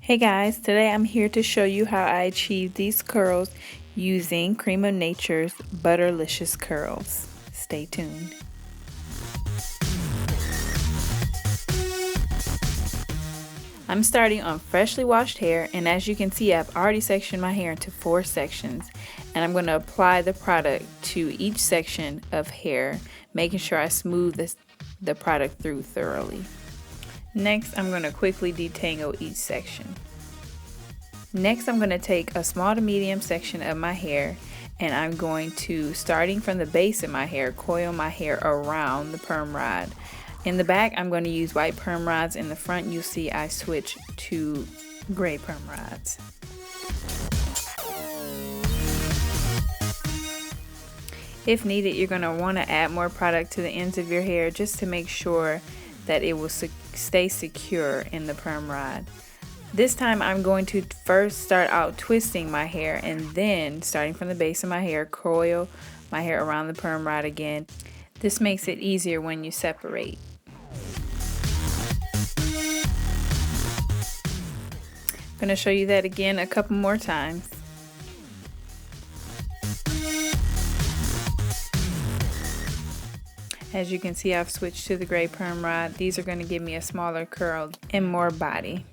Hey guys, today I'm here to show you how I achieved these curls using Creme of Nature's Butter Licious curls. Stay tuned. I'm starting on freshly washed hair, and as you can see, I've already sectioned my hair into 4 sections, and I'm going to apply the product to each section of hair, making sure I smooth the product through thoroughly. Next, I'm going to quickly detangle each section. Next, I'm going to take a small to medium section of my hair, and I'm going to, starting from the base of my hair, coil my hair around the perm rod. In the back, I'm going to use white perm rods. In the front, you'll see I switch to gray perm rods. If needed, you're going to want to add more product to the ends of your hair just to make sure that it will stay secure in the perm rod. This time I'm going to first start out twisting my hair, and then starting from the base of my hair, coil my hair around the perm rod again. This makes it easier when you separate. I'm going to show you that again a couple more times. As you can see, I've switched to the gray perm rod. These are going to give me a smaller curl and more body.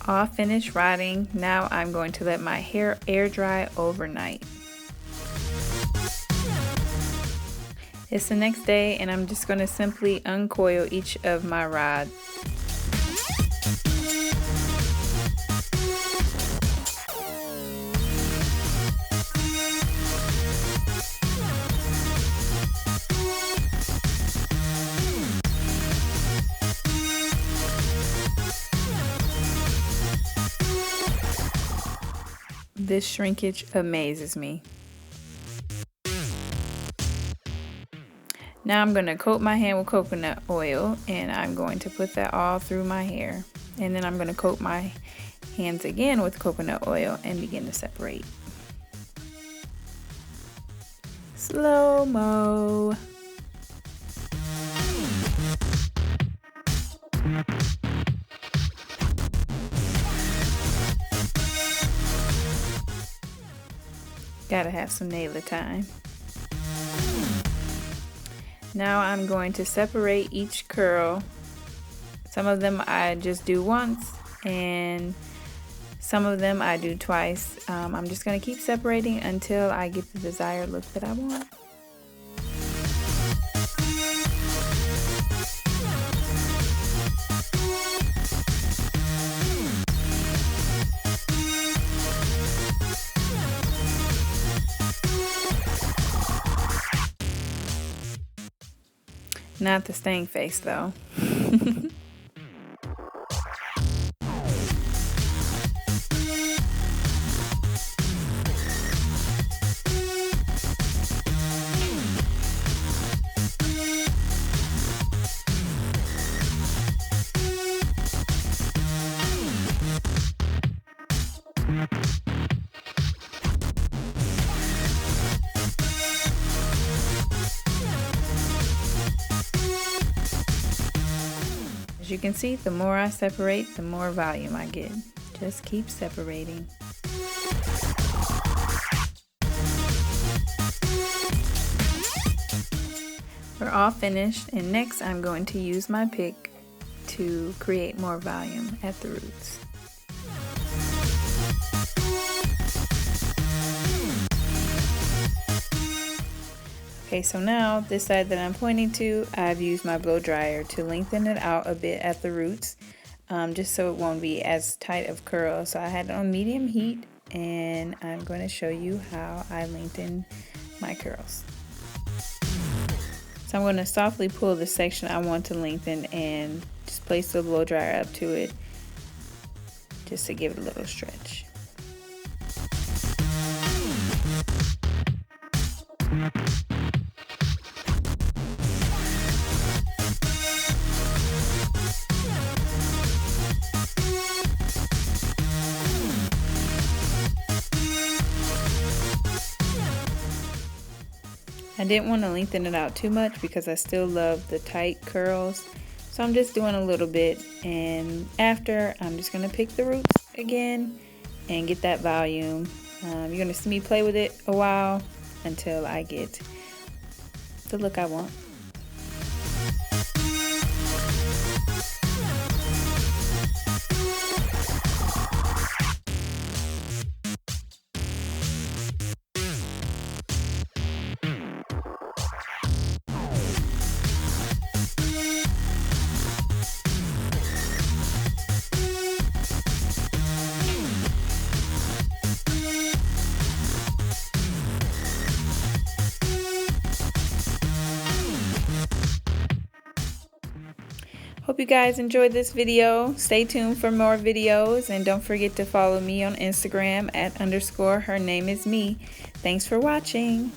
All finished rodding. Now I'm going to let my hair air dry overnight. It's the next day, and I'm just going to simply uncoil each of my rods. This shrinkage amazes me. Now I'm going to coat my hand with coconut oil, and I'm going to put that all through my hair. And then I'm going to coat my hands again with coconut oil and begin to separate. Slow-mo. Gotta have some nailer time. Now I'm going to separate each curl. Some of them I just do once, and some of them I do twice. I'm just going to keep separating until I get the desired look that I want. Not the stank face though. As you can see, the more I separate, the more volume I get. Just keep separating. We're all finished, and next I'm going to use my pick to create more volume at the roots. Okay, so now this side that I'm pointing to, I've used my blow dryer to lengthen it out a bit at the roots, just so it won't be as tight of curl. So I had it on medium heat, and I'm going to show you how I lengthen my curls. So I'm going to softly pull the section I want to lengthen and just place the blow dryer up to it just to give it a little stretch. I didn't want to lengthen it out too much because I still love the tight curls. So I'm just doing a little bit, and after I'm just going to pick the roots again and get that volume. You're going to see me play with it a while until I get the look I want. Hope you guys enjoyed this video. Stay tuned for more videos, and don't forget to follow me on Instagram @_her name is me. Thanks for watching.